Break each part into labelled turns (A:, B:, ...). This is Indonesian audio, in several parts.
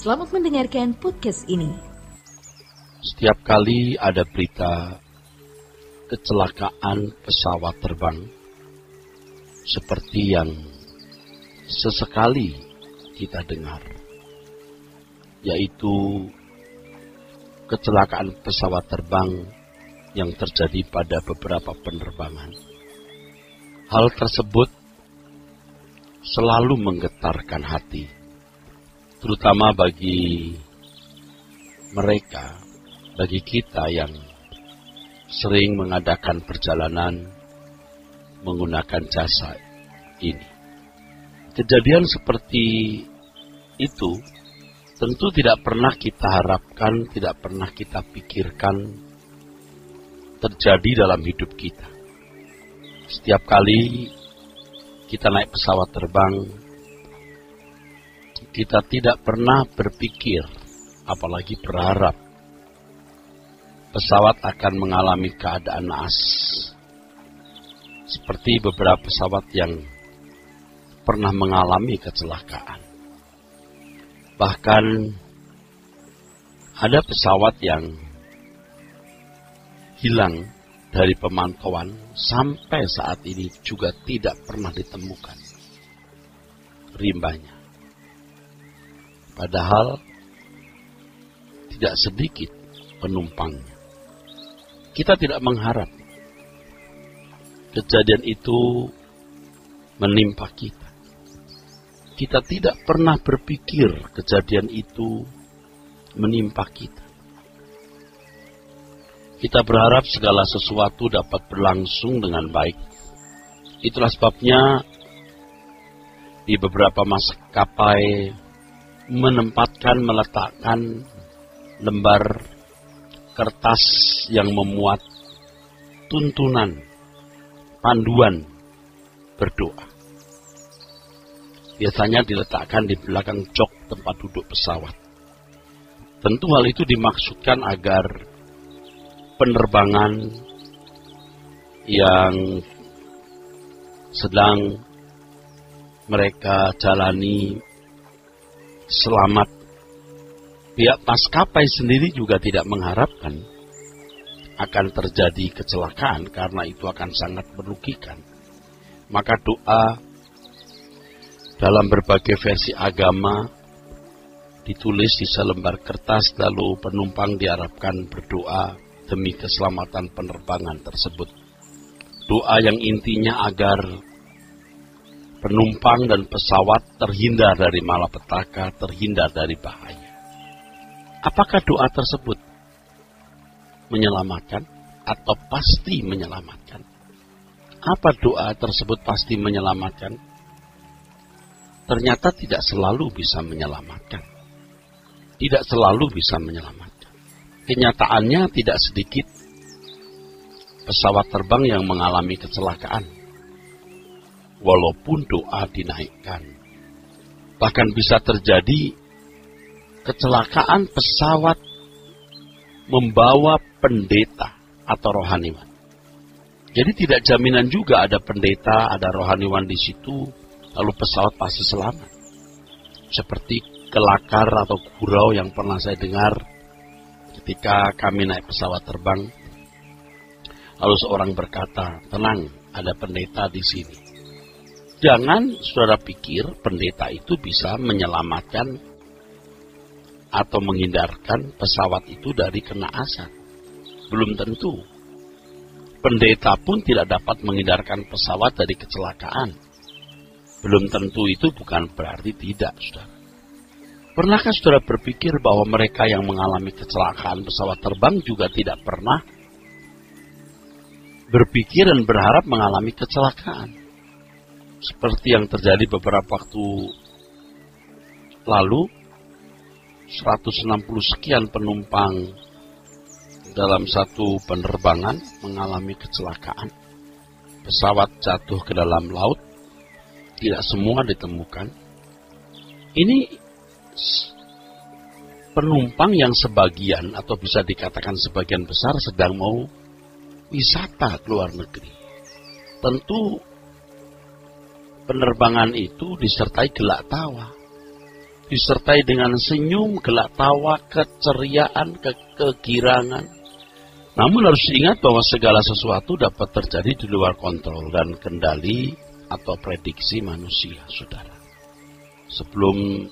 A: Selamat mendengarkan podcast ini.
B: Setiap kali ada berita kecelakaan pesawat terbang, seperti yang sesekali kita dengar, yaitu kecelakaan pesawat terbang yang terjadi pada beberapa penerbangan. Hal tersebut selalu menggetarkan hati, terutama bagi mereka, bagi kita yang sering mengadakan perjalanan menggunakan jasa ini. Kejadian seperti itu tentu tidak pernah kita harapkan, tidak pernah kita pikirkan terjadi dalam hidup kita. Setiap kali kita naik pesawat terbang, kita tidak pernah berpikir, apalagi berharap, pesawat akan mengalami keadaan naas. Seperti beberapa pesawat yang pernah mengalami kecelakaan. Bahkan ada pesawat yang hilang dari pemantauan sampai saat ini juga tidak pernah ditemukan rimbanya. Padahal tidak sedikit penumpangnya. Kita tidak mengharap kejadian itu menimpa kita. Kita tidak pernah berpikir kejadian itu menimpa kita. Kita berharap segala sesuatu dapat berlangsung dengan baik. Itulah sebabnya di beberapa maskapai meletakkan lembar kertas yang memuat tuntunan, panduan berdoa. Biasanya diletakkan di belakang jok tempat duduk pesawat. Tentu hal itu dimaksudkan agar penerbangan yang sedang mereka jalani selamat. Pihak maskapai sendiri juga tidak mengharapkan akan terjadi kecelakaan karena itu akan sangat merugikan. Maka doa dalam berbagai versi agama ditulis di selembar kertas, lalu penumpang diharapkan berdoa demi keselamatan penerbangan tersebut. Doa yang intinya agar penumpang dan pesawat terhindar dari malapetaka, terhindar dari bahaya. Apakah doa tersebut menyelamatkan atau pasti menyelamatkan? Apa doa tersebut pasti menyelamatkan? Ternyata tidak selalu bisa menyelamatkan. Tidak selalu bisa menyelamatkan. Kenyataannya tidak sedikit pesawat terbang yang mengalami kecelakaan. Walaupun doa dinaikkan. Bahkan bisa terjadi kecelakaan pesawat membawa pendeta atau rohaniwan. Jadi tidak jaminan juga ada pendeta, ada rohaniwan di situ, lalu pesawat pasti selamat. Seperti kelakar atau gurau yang pernah saya dengar ketika kami naik pesawat terbang, lalu seorang berkata, tenang, ada pendeta di sini. Jangan saudara pikir pendeta itu bisa menyelamatkan atau menghindarkan pesawat itu dari kena asap. Belum tentu. Pendeta pun tidak dapat menghindarkan pesawat dari kecelakaan. Belum tentu itu bukan berarti tidak, saudara. Pernahkah saudara berpikir bahwa mereka yang mengalami kecelakaan pesawat terbang juga tidak pernah berpikir dan berharap mengalami kecelakaan? Seperti yang terjadi beberapa waktu lalu, 160 sekian penumpang dalam satu penerbangan mengalami kecelakaan. Pesawat jatuh ke dalam laut, tidak semua ditemukan. Ini penumpang yang sebagian atau bisa dikatakan sebagian besar sedang mau wisata ke luar negeri. Tentu penerbangan itu disertai gelak tawa. disertai dengan senyum, gelak tawa, keceriaan, kegirangan. Namun harus diingat bahwa segala sesuatu dapat terjadi di luar kontrol dan kendali atau prediksi manusia, saudara. Sebelum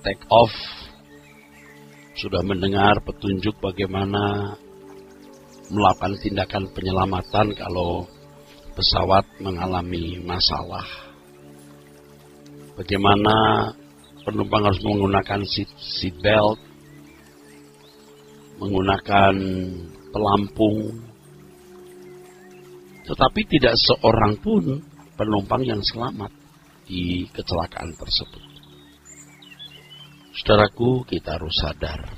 B: take off, sudah mendengar petunjuk bagaimana melakukan tindakan penyelamatan kalau pesawat mengalami masalah. Bagaimana penumpang harus menggunakan seat belt, menggunakan pelampung. Tetapi tidak seorang pun penumpang yang selamat di kecelakaan tersebut. Saudaraku, kita harus sadar,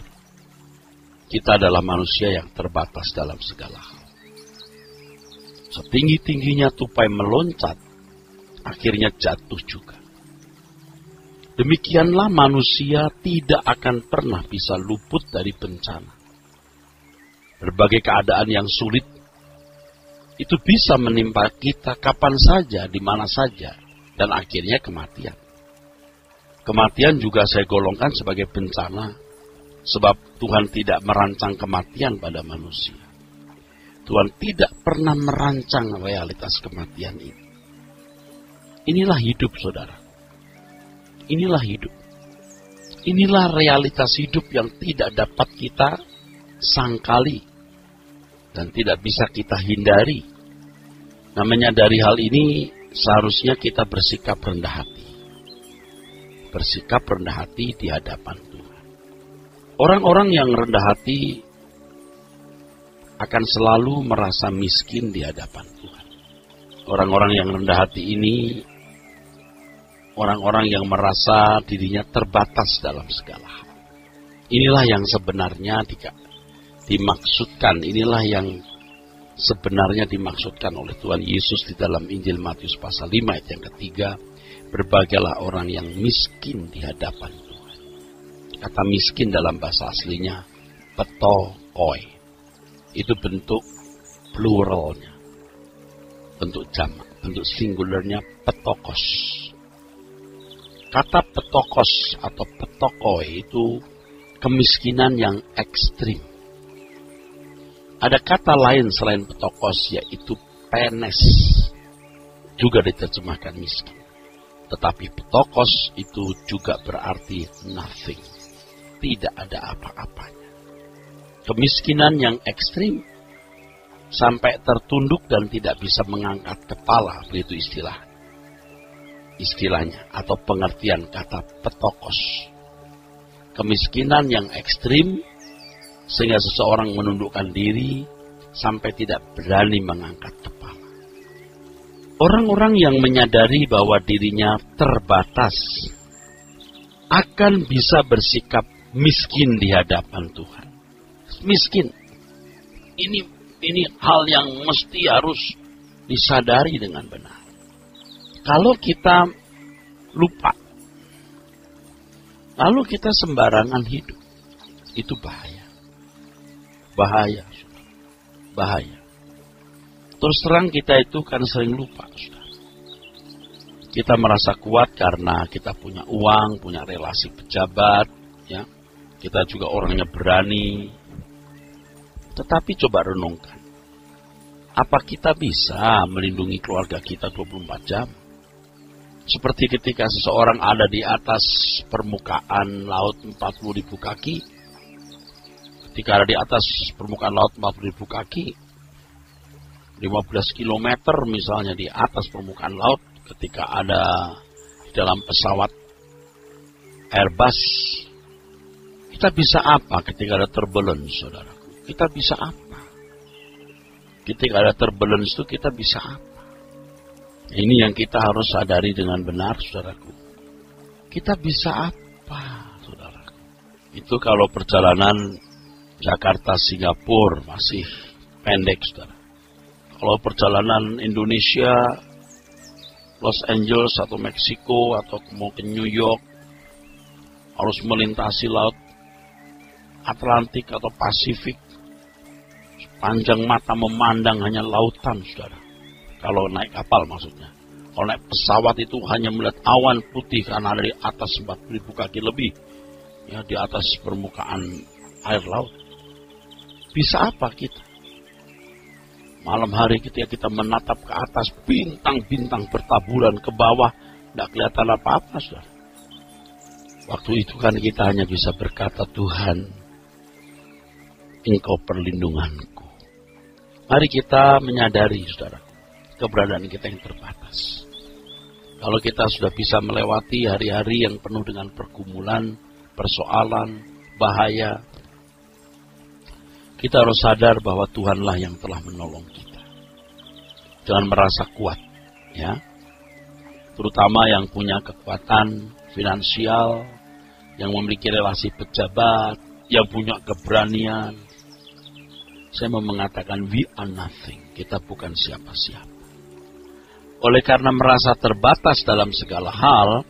B: kita adalah manusia yang terbatas dalam segala hal. Setinggi-tingginya tupai meloncat, akhirnya jatuh juga. Demikianlah manusia tidak akan pernah bisa luput dari bencana. Berbagai keadaan yang sulit itu bisa menimpa kita kapan saja, di mana saja, dan akhirnya kematian. Kematian juga saya golongkan sebagai bencana, sebab Tuhan tidak merancang kematian pada manusia. Tuhan tidak pernah merancang realitas kematian ini. Inilah hidup, saudara. Inilah hidup. Inilah realitas hidup yang tidak dapat kita sangkali dan tidak bisa kita hindari. Nah, menyadari hal ini seharusnya kita bersikap rendah hati. Bersikap rendah hati di hadapan Tuhan. Orang-orang yang rendah hati akan selalu merasa miskin di hadapan Tuhan. Orang-orang yang rendah hati ini orang-orang yang merasa dirinya terbatas dalam segala hal. Inilah yang sebenarnya dimaksudkan, inilah yang sebenarnya dimaksudkan oleh Tuhan Yesus di dalam Injil Matius pasal 5 ayat yang ketiga, berbahagialah orang yang miskin di hadapan Tuhan. Kata miskin dalam bahasa aslinya petokoi. Itu bentuk pluralnya, bentuk jamak, bentuk singularnya petokos. Kata petokos atau petokoi itu kemiskinan yang ekstrim. Ada kata lain selain petokos, yaitu penes, juga diterjemahkan miskin. Tetapi petokos itu juga berarti nothing, tidak ada apa-apanya. Kemiskinan yang ekstrim sampai tertunduk dan tidak bisa mengangkat kepala, begitu istilahnya atau pengertian kata petokos. Kemiskinan yang ekstrim sehingga seseorang menundukkan diri sampai tidak berani mengangkat kepala. Orang-orang yang menyadari bahwa dirinya terbatas akan bisa bersikap miskin di hadapan Tuhan. Miskin. Ini hal yang mesti harus disadari dengan benar. Kalau kita lupa, lalu kita sembarangan hidup, itu bahaya. Bahaya. Terus terang kita itu kan sering lupa, saudara. Kita merasa kuat karena kita punya uang, punya relasi pejabat, ya. Kita juga orangnya berani. Tetapi coba renungkan, apa kita bisa melindungi keluarga kita 24 jam? Seperti ketika seseorang ada di atas permukaan laut 40.000 kaki. Ketika ada di atas permukaan laut 40.000 kaki, 15 km misalnya di atas permukaan laut, ketika ada di dalam pesawat Airbus, kita bisa apa ketika ada turbulence, saudaraku? Kita bisa apa? Ketika ada turbulence itu kita bisa apa? Ini yang kita harus sadari dengan benar, saudaraku. Kita bisa apa, saudaraku? Itu kalau perjalanan Jakarta-Singapura masih pendek, saudara. Kalau perjalanan Indonesia, Los Angeles atau Meksiko atau mau ke New York, harus melintasi laut Atlantik atau Pasifik. Panjang mata memandang hanya lautan, saudara. Kalau naik kapal maksudnya. Kalau naik pesawat itu hanya melihat awan putih karena dari atas 4.000 kaki lebih, ya, di atas permukaan air laut. Bisa apa kita? Malam hari kita menatap ke atas, bintang-bintang bertaburan ke bawah, tidak kelihatan apa-apa, saudara. Waktu itu kan kita hanya bisa berkata, Tuhan, Engkau perlindunganku. Mari kita menyadari, saudara, keberadaan kita yang terbatas. Kalau kita sudah bisa melewati hari-hari yang penuh dengan pergumulan, persoalan, bahaya, kita harus sadar bahwa Tuhanlah yang telah menolong kita. Jangan merasa kuat, ya. Terutama yang punya kekuatan finansial, yang memiliki relasi pejabat, yang punya keberanian. Saya mau mengatakan we are nothing. Kita bukan siapa-siapa. Oleh karena merasa terbatas dalam segala hal,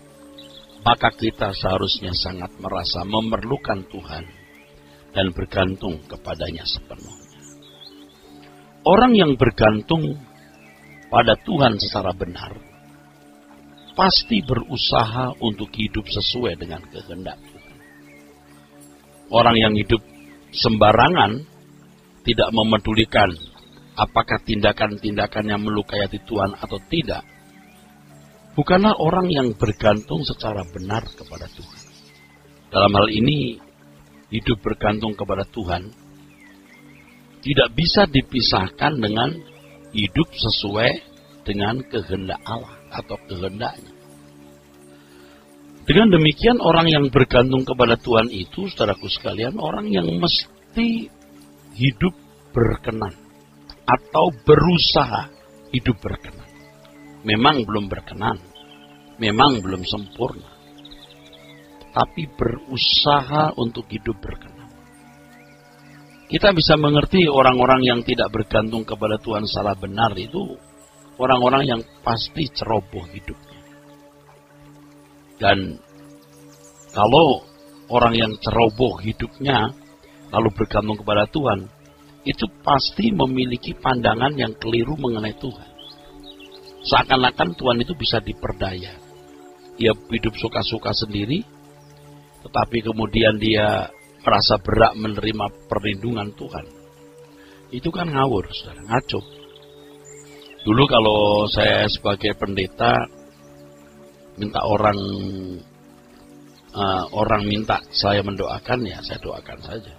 B: maka kita seharusnya sangat merasa memerlukan Tuhan dan bergantung kepadanya sepenuhnya. Orang yang bergantung pada Tuhan secara benar, pasti berusaha untuk hidup sesuai dengan kehendak Tuhan. Orang yang hidup sembarangan, tidak memedulikan apakah tindakan-tindakan yang melukai hati Tuhan atau tidak, bukanlah orang yang bergantung secara benar kepada Tuhan. Dalam hal ini, hidup bergantung kepada Tuhan tidak bisa dipisahkan dengan hidup sesuai dengan kehendak Allah atau kehendaknya. Dengan demikian, orang yang bergantung kepada Tuhan itu, saudaraku sekalian, orang yang mesti hidup berkenan atau berusaha hidup berkenan. Memang belum berkenan, memang belum sempurna, tapi berusaha untuk hidup berkenan. Kita bisa mengerti orang-orang yang tidak bergantung kepada Tuhan secara benar itu orang-orang yang pasti ceroboh hidupnya. Dan kalau orang yang ceroboh hidupnya lalu bergantung kepada Tuhan, itu pasti memiliki pandangan yang keliru mengenai Tuhan. Seakan-akan Tuhan itu bisa diperdaya. Dia hidup suka-suka sendiri, tetapi kemudian dia merasa berhak menerima perlindungan Tuhan. Itu kan ngawur, saudara, ngaco. Dulu kalau saya sebagai pendeta minta orang minta saya mendoakan, ya saya doakan saja.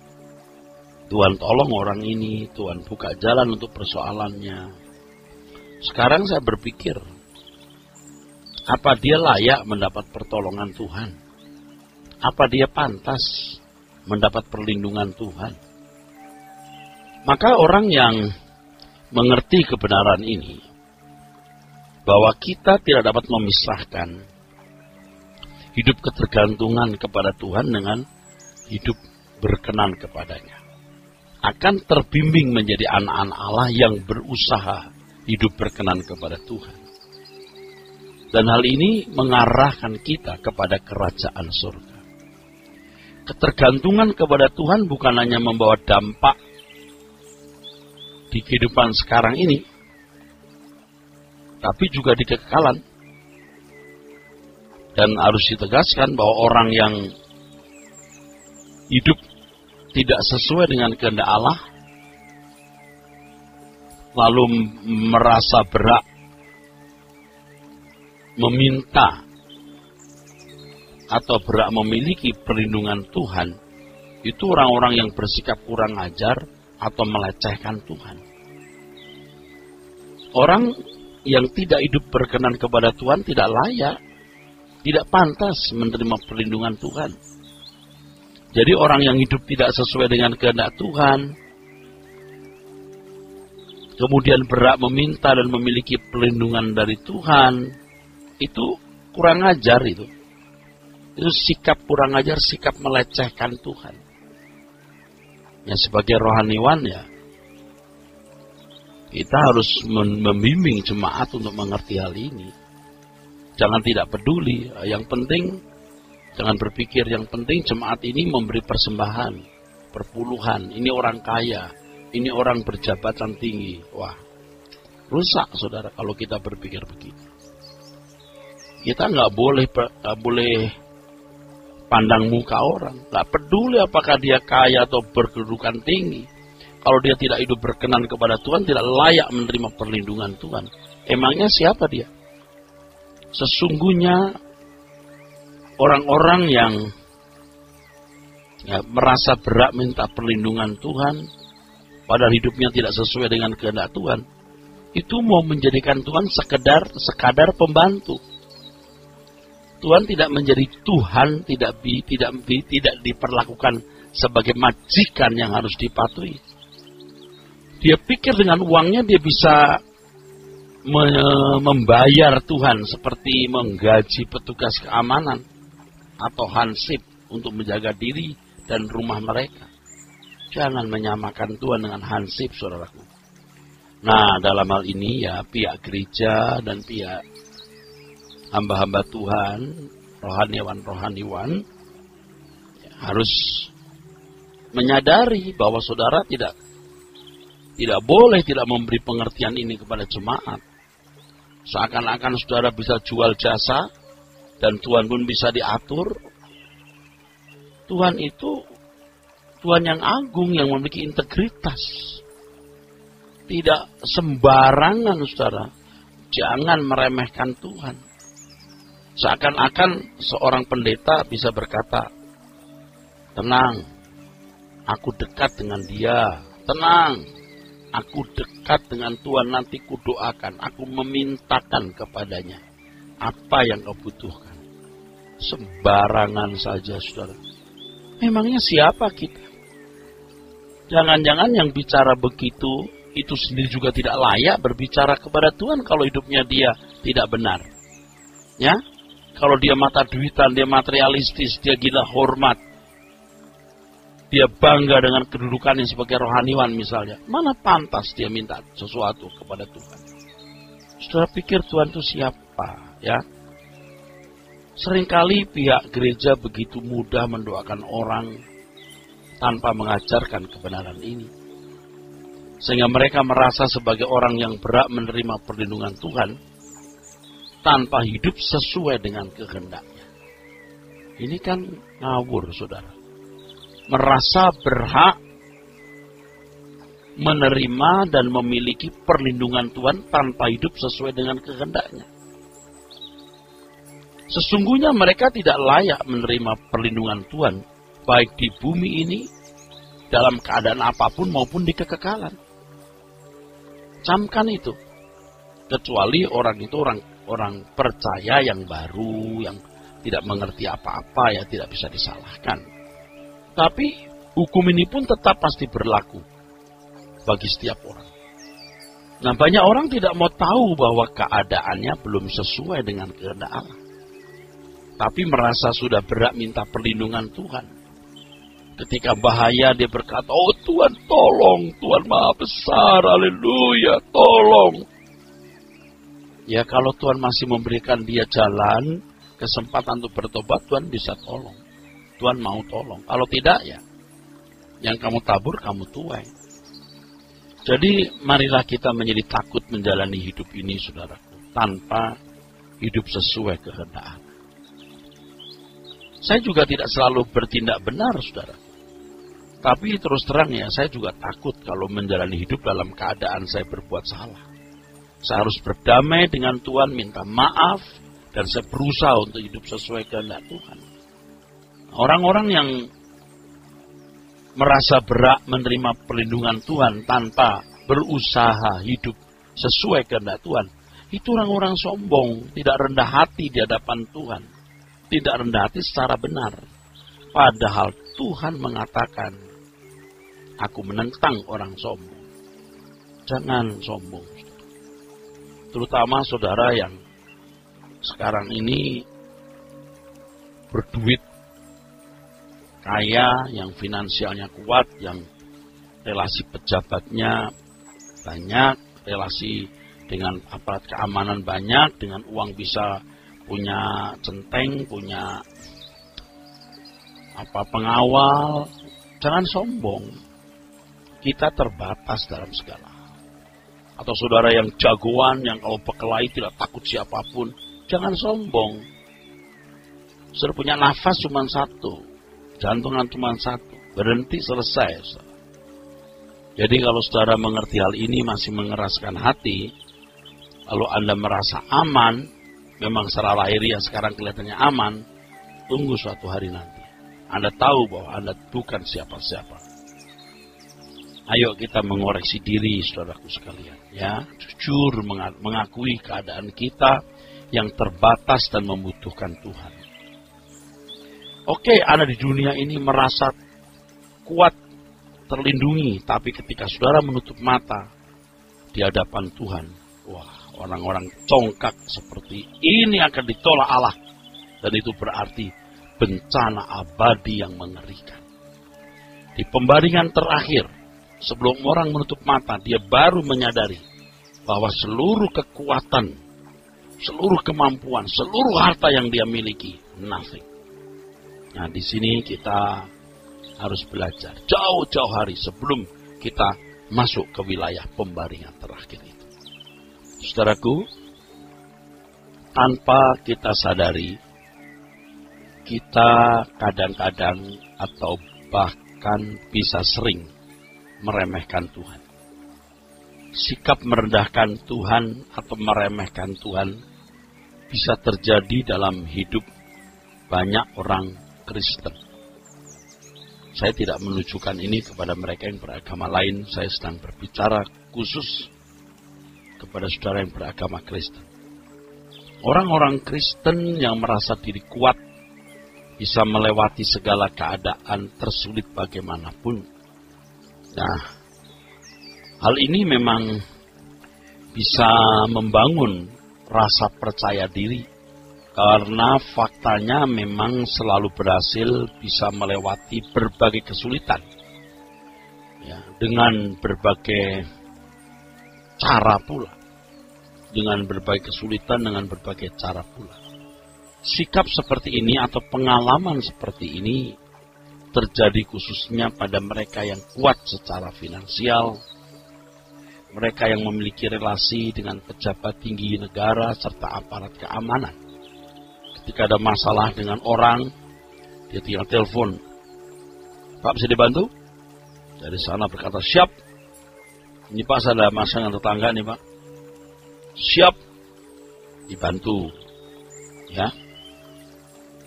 B: Tuhan tolong orang ini, Tuhan buka jalan untuk persoalannya. Sekarang saya berpikir, apa dia layak mendapat pertolongan Tuhan? Apa dia pantas mendapat perlindungan Tuhan? Maka orang yang mengerti kebenaran ini, bahwa kita tidak dapat memisahkan hidup ketergantungan kepada Tuhan dengan hidup berkenan kepadanya, akan terbimbing menjadi anak-anak Allah yang berusaha hidup berkenan kepada Tuhan. Dan hal ini mengarahkan kita kepada kerajaan surga. Ketergantungan kepada Tuhan bukan hanya membawa dampak di kehidupan sekarang ini, tapi juga di kekekalan. Dan harus ditegaskan bahwa orang yang hidup tidak sesuai dengan kehendak Allah, lalu merasa berhak meminta atau berhak memiliki perlindungan Tuhan, itu orang-orang yang bersikap kurang ajar atau melecehkan Tuhan. Orang yang tidak hidup berkenan kepada Tuhan tidak layak, tidak pantas menerima perlindungan Tuhan. Jadi orang yang hidup tidak sesuai dengan kehendak Tuhan, kemudian berhak meminta dan memiliki perlindungan dari Tuhan, itu kurang ajar itu. Itu sikap kurang ajar, sikap melecehkan Tuhan. Ya, sebagai rohaniwan ya, kita harus membimbing jemaat untuk mengerti hal ini. Jangan tidak peduli, yang penting jangan berpikir yang penting jemaat ini memberi persembahan, perpuluhan, ini orang kaya, ini orang berjabatan tinggi. Wah, rusak saudara kalau kita berpikir begitu. Kita nggak boleh pandang muka orang. Nggak peduli apakah dia kaya atau berkedudukan tinggi. Kalau dia tidak hidup berkenan kepada Tuhan, tidak layak menerima perlindungan Tuhan. Emangnya siapa dia? Sesungguhnya orang-orang yang merasa berat minta perlindungan Tuhan, padahal hidupnya tidak sesuai dengan kehendak Tuhan, itu mau menjadikan Tuhan sekadar pembantu. Tuhan tidak menjadi Tuhan, tidak diperlakukan sebagai majikan yang harus dipatuhi. Dia pikir dengan uangnya dia bisa membayar Tuhan seperti menggaji petugas keamanan atau hansip untuk menjaga diri dan rumah mereka. Jangan menyamakan Tuhan dengan hansip, saudaraku. Nah, dalam hal ini ya pihak gereja dan pihak hamba-hamba Tuhan, rohaniwan ya, harus menyadari bahwa saudara tidak boleh tidak memberi pengertian ini kepada jemaat. Seakan-akan saudara bisa jual jasa dan Tuhan pun bisa diatur. Tuhan itu Tuhan yang agung, yang memiliki integritas. Tidak sembarangan, saudara. Jangan meremehkan Tuhan. Seakan-akan seorang pendeta bisa berkata, tenang, aku dekat dengan dia. Tenang, aku dekat dengan Tuhan, nanti kudoakan. Aku memintakan kepadanya apa yang kau butuhkan. Sembarangan saja, saudara. Memangnya siapa kita? Jangan-jangan yang bicara begitu, itu sendiri juga tidak layak berbicara kepada Tuhan kalau hidupnya dia tidak benar. Ya? Kalau dia mata duitan, dia materialistis, dia gila hormat, dia bangga dengan kedudukannya sebagai rohaniwan misalnya, mana pantas dia minta sesuatu kepada Tuhan? Saudara pikir Tuhan itu siapa? Ya, seringkali pihak gereja begitu mudah mendoakan orang tanpa mengajarkan kebenaran ini, sehingga mereka merasa sebagai orang yang berhak menerima perlindungan Tuhan tanpa hidup sesuai dengan kehendaknya. Ini kan ngawur, saudara. Merasa berhak menerima dan memiliki perlindungan Tuhan tanpa hidup sesuai dengan kehendaknya. Sesungguhnya mereka tidak layak menerima perlindungan Tuhan, baik di bumi ini, dalam keadaan apapun maupun di kekekalan. Camkan itu. Kecuali orang itu orang percaya yang baru, yang tidak mengerti apa-apa, ya tidak bisa disalahkan. Tapi hukum ini pun tetap pasti berlaku bagi setiap orang. Nah, banyak orang tidak mau tahu bahwa keadaannya belum sesuai dengan kehendak Allah, tapi merasa sudah berhak minta perlindungan Tuhan. Ketika bahaya dia berkata, oh Tuhan tolong, Tuhan Maha Besar, haleluya, tolong. Ya, kalau Tuhan masih memberikan dia jalan, kesempatan untuk bertobat, Tuhan bisa tolong. Tuhan mau tolong. Kalau tidak, ya yang kamu tabur, kamu tuai. Jadi, marilah kita menjadi takut menjalani hidup ini, saudaraku, tanpa hidup sesuai kehendak Allah. Saya juga tidak selalu bertindak benar, saudara. Tapi terus terang ya, saya juga takut kalau menjalani hidup dalam keadaan saya berbuat salah. Saya harus berdamai dengan Tuhan, minta maaf, dan saya berusaha untuk hidup sesuai kehendak Tuhan. Orang-orang yang merasa berhak menerima perlindungan Tuhan tanpa berusaha hidup sesuai kehendak Tuhan, itu orang-orang sombong, tidak rendah hati di hadapan Tuhan, tidak rendah hati secara benar. Padahal Tuhan mengatakan, aku menentang orang sombong. Jangan sombong. Terutama saudara yang sekarang ini berduit, kaya, yang finansialnya kuat, yang relasi pejabatnya banyak, relasi dengan aparat keamanan banyak, dengan uang bisa punya centeng, punya pengawal. Jangan sombong. Kita terbatas dalam segala. Atau saudara yang jagoan, yang kalau berkelahi tidak takut siapapun, Jangan sombong. Saudara punya nafas cuma satu, jantungan cuma satu, berhenti selesai. Saudara. Jadi kalau saudara mengerti hal ini masih mengeraskan hati, lalu Anda merasa aman, memang secara lahiriah sekarang kelihatannya aman, tunggu suatu hari nanti. Anda tahu bahwa Anda bukan siapa-siapa. Ayo kita mengoreksi diri, saudaraku sekalian. Ya, jujur mengakui keadaan kita yang terbatas dan membutuhkan Tuhan. Oke, Anda di dunia ini merasa kuat, terlindungi. Tapi ketika saudara menutup mata di hadapan Tuhan, wah, orang-orang congkak seperti ini akan ditolak Allah. Dan itu berarti bencana abadi yang mengerikan. Di pembaringan terakhir, sebelum orang menutup mata, dia baru menyadari bahwa seluruh kekuatan, seluruh kemampuan, seluruh harta yang dia miliki, nothing. Nah, di sini kita harus belajar jauh-jauh hari sebelum kita masuk ke wilayah pembaringan terakhir itu. Saudaraku, tanpa kita sadari, kita kadang-kadang atau bahkan bisa sering meremehkan Tuhan. Sikap merendahkan Tuhan atau meremehkan Tuhan bisa terjadi dalam hidup banyak orang Kristen. Saya tidak menunjukkan ini kepada mereka yang beragama lain. Saya sedang berbicara khusus kepada saudara yang beragama Kristen. Orang-orang Kristen yang merasa diri kuat bisa melewati segala keadaan tersulit bagaimanapun. Nah, hal ini memang bisa membangun rasa percaya diri karena faktanya memang selalu berhasil bisa melewati berbagai kesulitan. Ya, dengan berbagai cara pula. Dengan berbagai kesulitan, dengan berbagai cara pula. Sikap seperti ini atau pengalaman seperti ini terjadi khususnya pada mereka yang kuat secara finansial, mereka yang memiliki relasi dengan pejabat tinggi negara serta aparat keamanan. Ketika ada masalah dengan orang, dia tinggal telepon, "Pak, bisa dibantu?" Dari sana berkata, "Siap. Ini Pak, saya ada masalah dengan tetangga nih Pak." "Siap." Dibantu. Ya.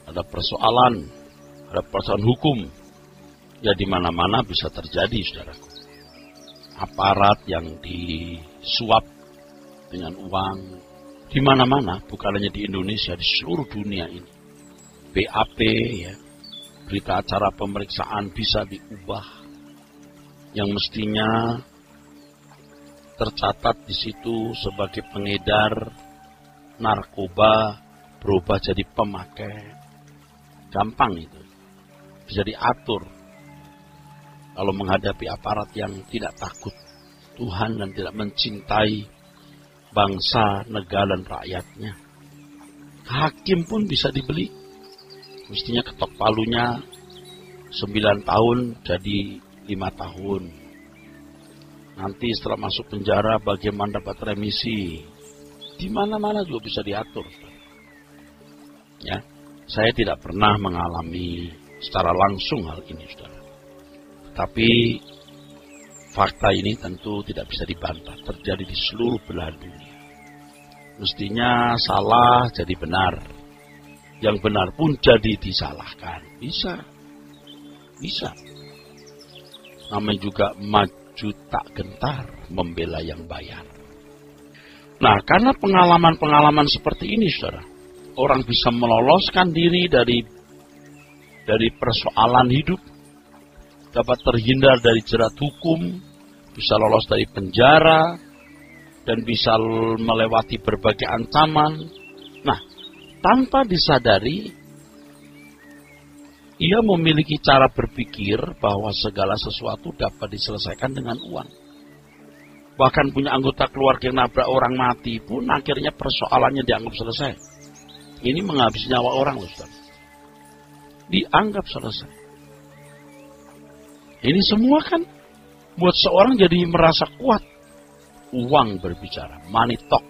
B: Ada persoalan hukum, ya di mana-mana bisa terjadi, saudaraku. Aparat yang disuap dengan uang, di mana-mana, bukan hanya di Indonesia, di seluruh dunia ini. BAP, ya, berita acara pemeriksaan bisa diubah, yang mestinya tercatat di situ sebagai pengedar narkoba berubah jadi pemakai. Gampang itu. Bisa diatur. Kalau menghadapi aparat yang tidak takut Tuhan dan tidak mencintai bangsa, negara, dan rakyatnya. Hakim pun bisa dibeli. Mestinya ketok palunya 9 tahun jadi 5 tahun. Nanti setelah masuk penjara bagaimana dapat remisi. Di mana-mana juga bisa diatur. Ya. Saya tidak pernah mengalami secara langsung hal ini, saudara. Tapi fakta ini tentu tidak bisa dibantah. Terjadi di seluruh belahan dunia. Mestinya salah jadi benar. Yang benar pun jadi disalahkan. Bisa. Bisa. Namanya juga maju tak gentar membela yang bayar. Nah, karena pengalaman-pengalaman seperti ini, saudara, orang bisa meloloskan diri dari persoalan hidup, dapat terhindar dari jerat hukum, bisa lolos dari penjara, dan bisa melewati berbagai ancaman. Nah, tanpa disadari, ia memiliki cara berpikir bahwa segala sesuatu dapat diselesaikan dengan uang. Bahkan punya anggota keluarga yang nabrak orang mati pun akhirnya persoalannya dianggap selesai. Ini menghabisi nyawa orang, Ustaz. Dianggap selesai. Ini semua kan buat seorang jadi merasa kuat. Uang berbicara, money talk.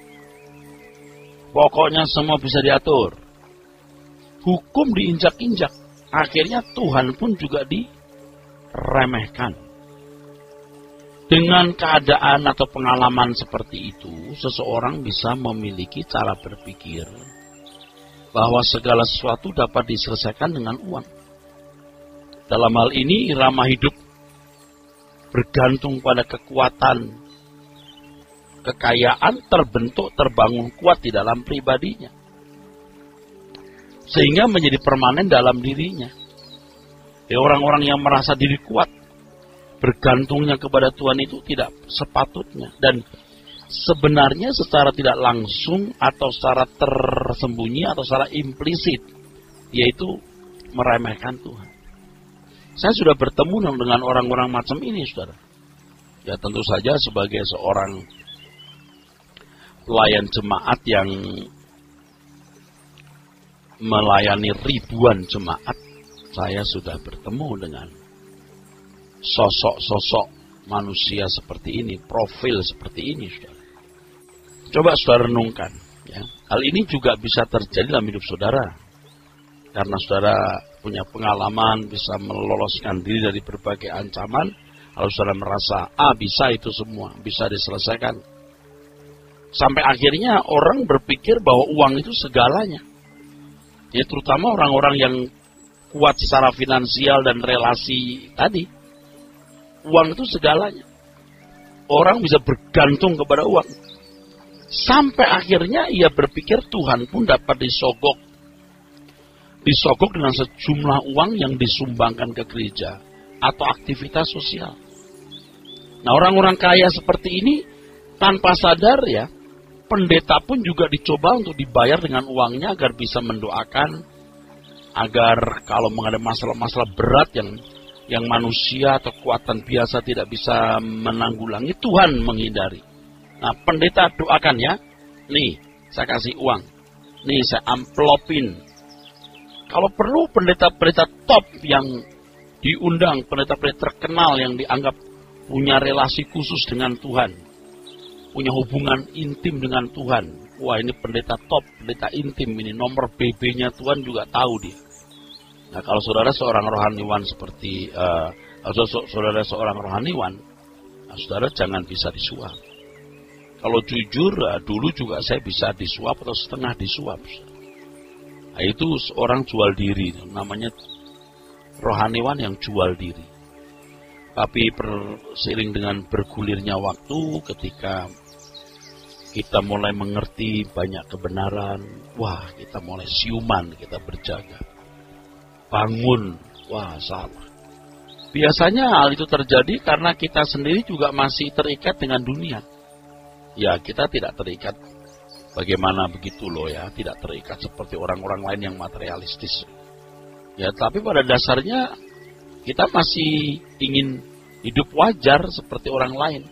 B: Pokoknya semua bisa diatur. Hukum diinjak-injak. Akhirnya Tuhan pun juga diremehkan. Dengan keadaan atau pengalaman seperti itu, seseorang bisa memiliki cara berpikir bahwa segala sesuatu dapat diselesaikan dengan uang. Dalam hal ini, irama hidup bergantung pada kekuatan, kekayaan terbentuk, terbangun kuat di dalam pribadinya. Sehingga menjadi permanen dalam dirinya. Orang-orang yang merasa diri kuat, bergantungnya kepada Tuhan itu tidak sepatutnya. Dan sebenarnya secara tidak langsung atau secara tersembunyi atau secara implisit, yaitu meremehkan Tuhan. Saya sudah bertemu dengan orang-orang macam ini, saudara. Ya tentu saja sebagai seorang pelayan jemaat yang melayani ribuan jemaat, saya sudah bertemu dengan sosok-sosok manusia seperti ini, profil seperti ini, saudara. Coba saudara renungkan, ya. Hal ini juga bisa terjadi dalam hidup saudara. Karena saudara punya pengalaman, bisa meloloskan diri dari berbagai ancaman, lalu saudara merasa, bisa itu semua, bisa diselesaikan. Sampai akhirnya orang berpikir bahwa uang itu segalanya. Ya, terutama orang-orang yang kuat secara finansial dan relasi tadi. Uang itu segalanya. Orang bisa bergantung kepada uang. Sampai akhirnya ia berpikir Tuhan pun dapat disogok. Disogok dengan sejumlah uang yang disumbangkan ke gereja atau aktivitas sosial. Nah, orang-orang kaya seperti ini tanpa sadar ya, pendeta pun juga dicoba untuk dibayar dengan uangnya agar bisa mendoakan, agar kalau menghadapi masalah-masalah berat yang manusia atau kekuatan biasa tidak bisa menanggulangi, Tuhan menghindari. Nah, pendeta doakan ya, nih saya kasih uang, nih saya amplopin. Kalau perlu pendeta-pendeta top yang diundang, pendeta-pendeta terkenal yang dianggap punya relasi khusus dengan Tuhan, punya hubungan intim dengan Tuhan. Wah, ini pendeta top, pendeta intim ini, nomor BB-nya Tuhan juga tahu dia. Nah, kalau saudara seorang rohaniwan seperti, saudara seorang rohaniwan, nah, saudara jangan bisa disuap. Kalau jujur, dulu juga saya bisa disuap atau setengah disuap. Nah, itu seorang jual diri, namanya rohaniwan yang jual diri. Tapi seiring dengan bergulirnya waktu, ketika kita mulai mengerti banyak kebenaran, wah kita mulai siuman, kita berjaga. Bangun, wah salah. Biasanya hal itu terjadi karena kita sendiri juga masih terikat dengan dunia. Ya, kita tidak terikat bagaimana begitu loh ya, tidak terikat seperti orang-orang lain yang materialistis. Ya, tapi pada dasarnya kita masih ingin hidup wajar seperti orang lain.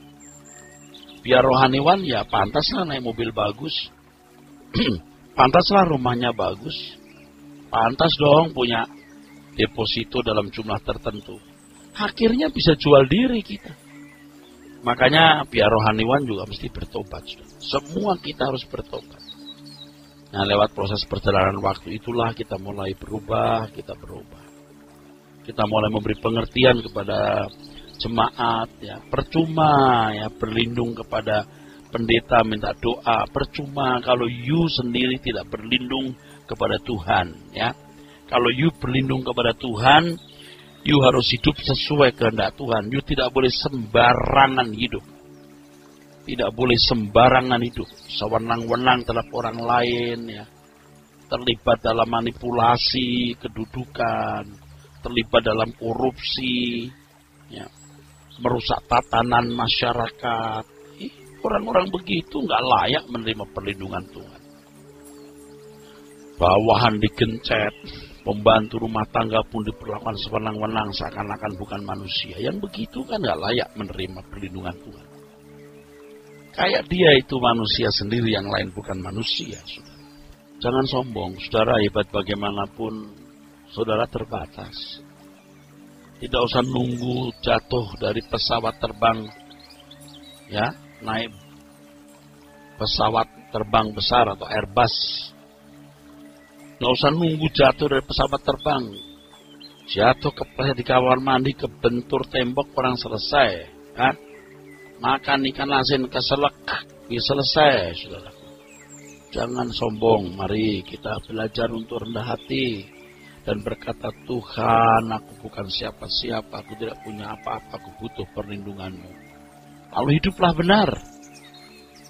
B: Biar rohaniwan ya pantaslah naik mobil bagus, pantaslah rumahnya bagus, pantas dong punya deposito dalam jumlah tertentu. Akhirnya bisa jual diri kita. Makanya biar rohaniwan juga mesti bertobat. Semua kita harus bertobat. Nah, lewat proses perjalanan waktu itulah kita mulai berubah, kita berubah. Kita mulai memberi pengertian kepada jemaat, ya percuma ya berlindung kepada pendeta minta doa, percuma kalau you sendiri tidak berlindung kepada Tuhan, ya. Kalau you berlindung kepada Tuhan, you harus hidup sesuai kehendak Tuhan. You tidak boleh sembarangan hidup. Tidak boleh sembarangan hidup, sewenang-wenang terhadap orang lain, ya. Terlibat dalam manipulasi kedudukan, terlibat dalam korupsi, ya. Merusak tatanan masyarakat. Orang-orang begitu nggak layak menerima perlindungan Tuhan. Bawahan digencet, pembantu rumah tangga pun diperlakukan sewenang-wenang seakan-akan bukan manusia. Yang begitu kan nggak layak menerima perlindungan Tuhan. Kayak dia itu manusia sendiri, yang lain bukan manusia. Saudara. Jangan sombong, saudara, hebat bagaimanapun, saudara terbatas. Tidak usah nunggu jatuh dari pesawat terbang, ya, naik pesawat terbang besar atau Airbus. Nggak usah nunggu jatuh dari pesawat terbang. Jatuh kepleset di kamar mandi, kebentur tembok, orang selesai. Kan? Makan ikan asin keselak, selesai, saudara. Jangan sombong, mari kita belajar untuk rendah hati dan berkata, Tuhan, aku bukan siapa-siapa, aku tidak punya apa-apa, aku butuh perlindungan-Mu. Lalu hiduplah benar.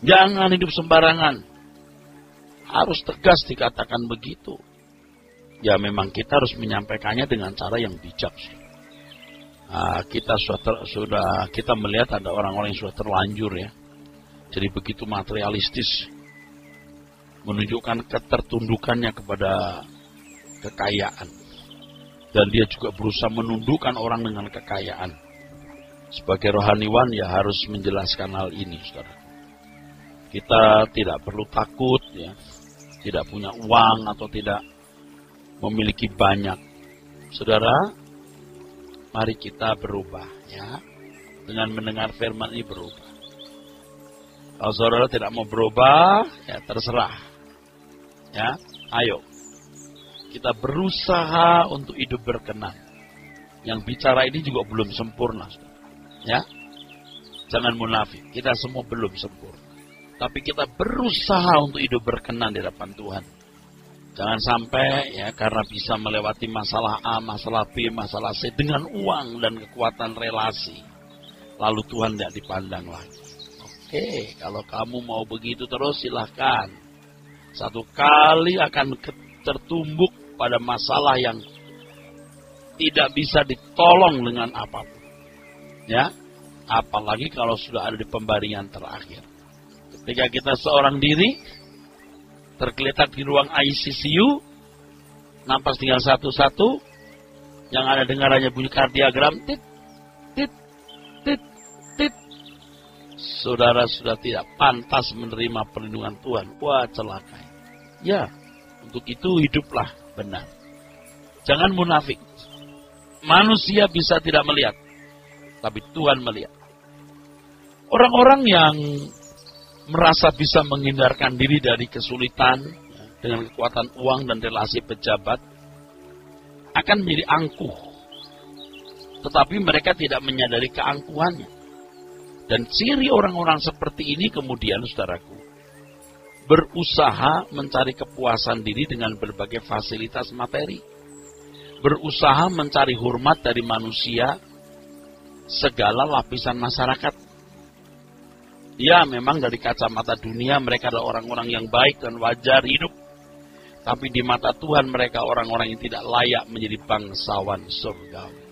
B: Jangan hidup sembarangan. Harus tegas dikatakan begitu. Ya memang kita harus menyampaikannya dengan cara yang bijak. Kita melihat ada orang-orang yang sudah terlanjur ya. Jadi begitu materialistis. Menunjukkan ketertundukannya kepada kekayaan. Dan dia juga berusaha menundukkan orang dengan kekayaan. Sebagai rohaniwan ya harus menjelaskan hal ini, saudara. Kita tidak perlu takut ya. Tidak punya uang atau tidak memiliki banyak. Saudara, mari kita berubah ya. Dengan mendengar firman ini berubah. Kalau saudara tidak mau berubah, ya terserah. Ya, ayo. Kita berusaha untuk hidup berkenan. Yang bicara ini juga belum sempurna, saudara. Ya. Jangan munafik. Kita semua belum sempurna. Tapi kita berusaha untuk hidup berkenan di hadapan Tuhan. Jangan sampai ya karena bisa melewati masalah A, masalah B, masalah C dengan uang dan kekuatan relasi. Lalu Tuhan tidak dipandang lagi. Oke, kalau kamu mau begitu terus silahkan. Satu kali akan tertumbuk pada masalah yang tidak bisa ditolong dengan apapun. Ya, apalagi kalau sudah ada di pembaringan terakhir. Ketika kita seorang diri tergeletak di ruang ICU, napas tinggal satu-satu, yang ada dengarannya bunyi kardiogram, tit, tit, tit, tit. Saudara sudah tidak pantas menerima perlindungan Tuhan. Wah, celaka. Ya, untuk itu hiduplah benar. Jangan munafik. Manusia bisa tidak melihat, tapi Tuhan melihat. Orang-orang yang merasa bisa menghindarkan diri dari kesulitan dengan kekuatan uang dan relasi pejabat akan menjadi angkuh. Tetapi mereka tidak menyadari keangkuhannya. Dan ciri orang-orang seperti ini kemudian, saudaraku, berusaha mencari kepuasan diri dengan berbagai fasilitas materi. Berusaha mencari hormat dari manusia, segala lapisan masyarakat. Ya, memang dari kacamata dunia mereka adalah orang-orang yang baik dan wajar hidup. Tapi di mata Tuhan mereka orang-orang yang tidak layak menjadi bangsawan surgawi.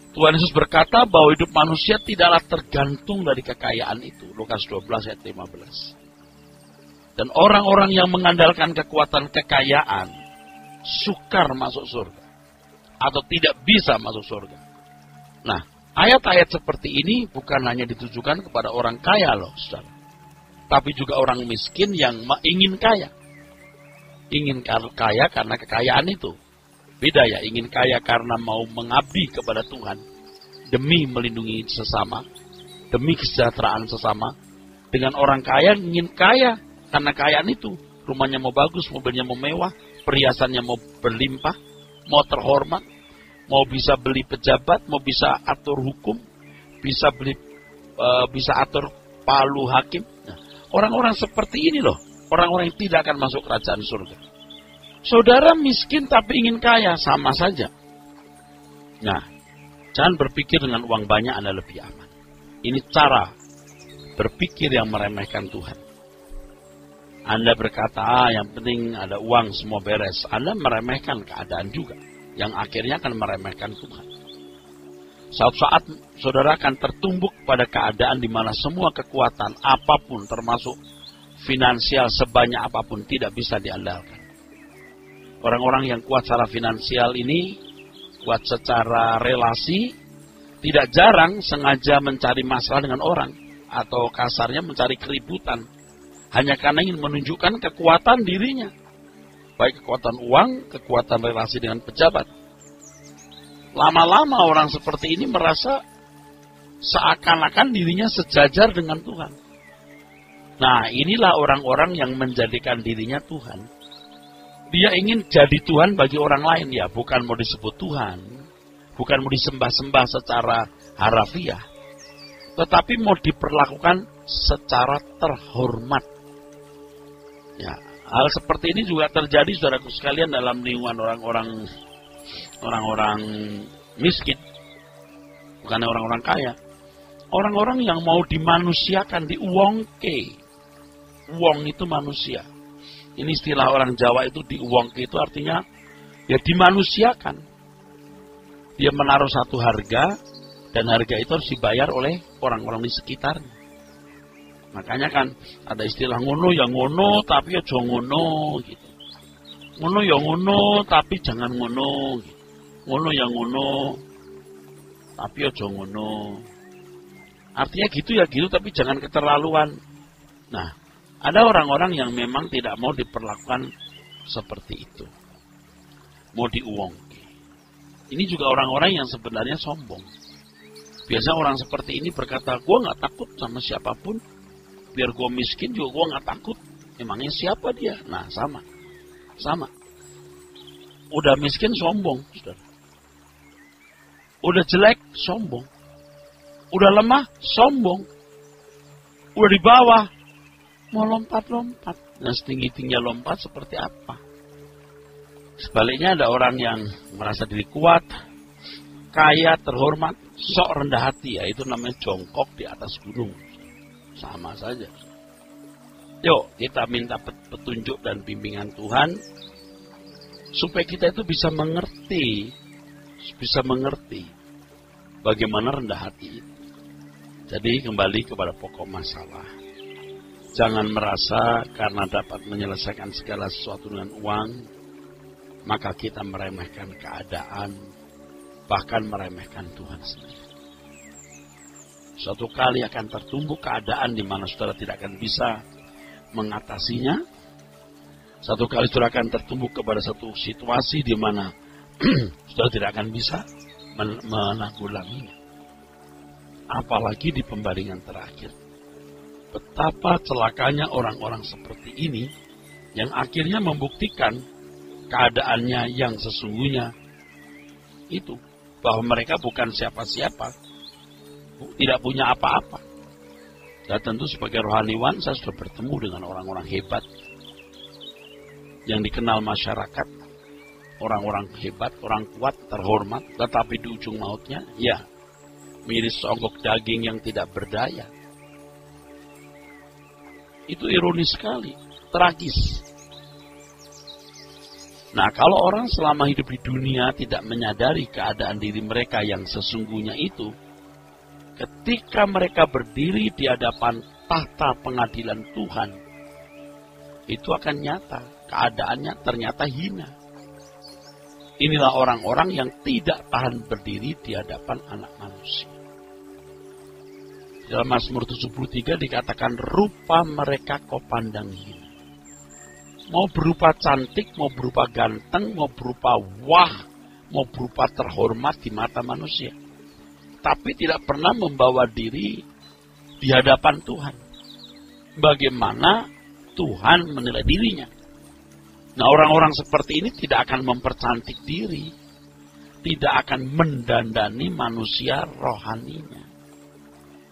B: Tuhan Yesus berkata bahwa hidup manusia tidaklah tergantung dari kekayaan itu. Lukas 12 ayat 15. Dan orang-orang yang mengandalkan kekuatan kekayaan sukar masuk surga. Atau tidak bisa masuk surga. Nah, ayat-ayat seperti ini bukan hanya ditujukan kepada orang kaya loh, saudara. Tapi juga orang miskin yang ingin kaya. Ingin kaya karena kekayaan itu. Beda ya, ingin kaya karena mau mengabdi kepada Tuhan. Demi melindungi sesama. Demi kesejahteraan sesama. Dengan orang kaya ingin kaya karena kekayaan itu. Rumahnya mau bagus, mobilnya mau mewah, perhiasannya mau berlimpah, mau terhormat, mau bisa beli pejabat, mau bisa atur hukum, bisa atur palu hakim. Nah, orang-orang seperti ini loh, orang-orang yang tidak akan masuk kerajaan surga. Saudara miskin tapi ingin kaya, sama saja. Nah, jangan berpikir dengan uang banyak Anda lebih aman. Ini cara berpikir yang meremehkan Tuhan. Anda berkata, yang penting ada uang, semua beres. Anda meremehkan keadaan juga, yang akhirnya akan meremehkan Tuhan. Suatu saat saudara akan tertumbuk pada keadaan di mana semua kekuatan apapun, termasuk finansial sebanyak apapun, tidak bisa diandalkan. Orang-orang yang kuat secara finansial ini, kuat secara relasi, tidak jarang sengaja mencari masalah dengan orang, atau kasarnya mencari keributan, hanya karena ingin menunjukkan kekuatan dirinya. Baik kekuatan uang, kekuatan relasi dengan pejabat. Lama-lama orang seperti ini merasa seakan-akan dirinya sejajar dengan Tuhan. Nah, inilah orang-orang yang menjadikan dirinya Tuhan. Dia ingin jadi Tuhan bagi orang lain, ya, bukan mau disebut Tuhan, bukan mau disembah-sembah secara harafiah, tetapi mau diperlakukan secara terhormat. Ya, hal seperti ini juga terjadi, saudaraku sekalian, dalam lingkungan orang-orang miskin, bukan orang-orang kaya. Orang-orang yang mau dimanusiakan, diuwongke. Uwong itu manusia. Ini istilah orang Jawa itu, diuwongke itu artinya ya dimanusiakan. Dia menaruh satu harga, dan harga itu harus dibayar oleh orang-orang di sekitarnya. Makanya kan ada istilah ngono ya ngono, tapi aja ngono gitu. Ngono ya ngono, tapi jangan ngono gitu. Ngono ya ngono, tapi aja ngono. Artinya gitu ya gitu, tapi jangan keterlaluan. Nah, ada orang-orang yang memang tidak mau diperlakukan seperti itu. Mau diuwongke. Ini juga orang-orang yang sebenarnya sombong. Biasa orang seperti ini berkata, gue gak takut sama siapapun. Biar gue miskin juga gue gak takut. Emangnya siapa dia? Nah, sama. Udah miskin, sombong. Saudara. Udah jelek, sombong. Udah lemah, sombong. Udah di bawah, mau lompat-lompat. Nah, setinggi-tingginya lompat seperti apa? Sebaliknya ada orang yang merasa diri kuat, kaya, terhormat, sok rendah hati. Ya, itu namanya jongkok di atas gunung. Sama saja. Yuk, kita minta petunjuk dan bimbingan Tuhan, supaya kita itu bisa mengerti bagaimana rendah hati itu. Jadi kembali kepada pokok masalah. Jangan merasa karena dapat menyelesaikan segala sesuatu dengan uang, maka kita meremehkan keadaan, bahkan meremehkan Tuhan sendiri. Suatu kali akan tertumbuh keadaan di mana saudara tidak akan bisa mengatasinya. Satu kali saudara akan tertumbuh kepada satu situasi di mana saudara tidak akan bisa menanggulanginya. Apalagi di pembaringan terakhir. Betapa celakanya orang-orang seperti ini yang akhirnya membuktikan keadaannya yang sesungguhnya itu, bahwa mereka bukan siapa-siapa, tidak punya apa-apa. Dan tentu sebagai rohaniwan saya sudah bertemu dengan orang-orang hebat yang dikenal masyarakat, orang-orang hebat, orang kuat, terhormat, tetapi di ujung mautnya ya miris seonggok daging yang tidak berdaya. Itu ironis sekali, tragis. Nah, kalau orang selama hidup di dunia tidak menyadari keadaan diri mereka yang sesungguhnya itu, ketika mereka berdiri di hadapan tahta pengadilan Tuhan, itu akan nyata, keadaannya ternyata hina. Inilah orang-orang yang tidak tahan berdiri di hadapan anak manusia. Dalam Mazmur 73 dikatakan, rupa mereka kau pandang hina. Mau berupa cantik, mau berupa ganteng, mau berupa wah, mau berupa terhormat di mata manusia. Tapi tidak pernah membawa diri di hadapan Tuhan. Bagaimana Tuhan menilai dirinya. Nah, orang-orang seperti ini tidak akan mempercantik diri. Tidak akan mendandani manusia rohaninya.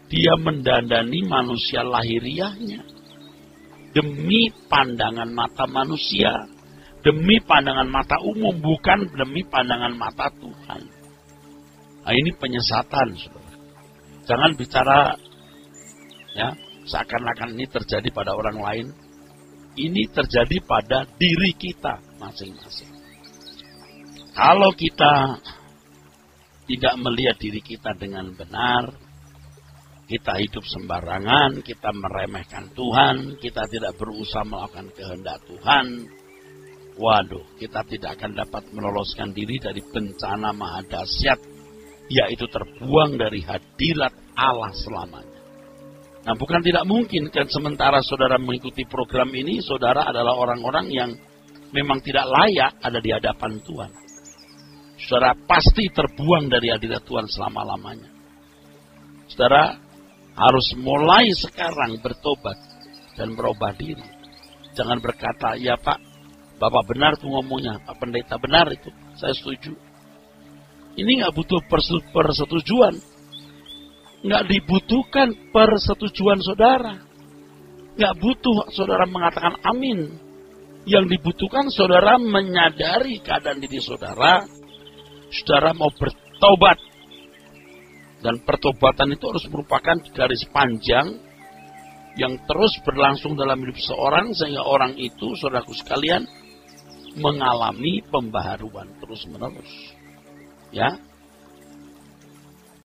B: Dia mendandani manusia lahiriahnya. Demi pandangan mata manusia. Demi pandangan mata umum, bukan demi pandangan mata Tuhan. Nah, ini penyesatan, saudara. Jangan bicara ya seakan-akan ini terjadi pada orang lain. Ini terjadi pada diri kita masing-masing. Kalau kita tidak melihat diri kita dengan benar, kita hidup sembarangan, kita meremehkan Tuhan, kita tidak berusaha melakukan kehendak Tuhan, waduh, kita tidak akan dapat meloloskan diri dari bencana maha dahsyat, yaitu terbuang dari hadirat Allah selamanya. Nah, bukan tidak mungkin kan sementara saudara mengikuti program ini, saudara adalah orang-orang yang memang tidak layak ada di hadapan Tuhan. Saudara pasti terbuang dari hadirat Tuhan selama-lamanya. Saudara harus mulai sekarang bertobat. dan merubah diri. Jangan berkata, ya Pak, Bapak benar tuh ngomongnya, Pak Pendeta benar itu, saya setuju. Ini nggak butuh persetujuan. Nggak dibutuhkan persetujuan saudara. Nggak butuh saudara mengatakan amin. Yang dibutuhkan saudara menyadari keadaan diri saudara. Saudara mau bertobat. Dan pertobatan itu harus merupakan garis panjang yang terus berlangsung dalam hidup seorang, sehingga orang itu, saudaraku sekalian, mengalami pembaharuan terus-menerus. Ya,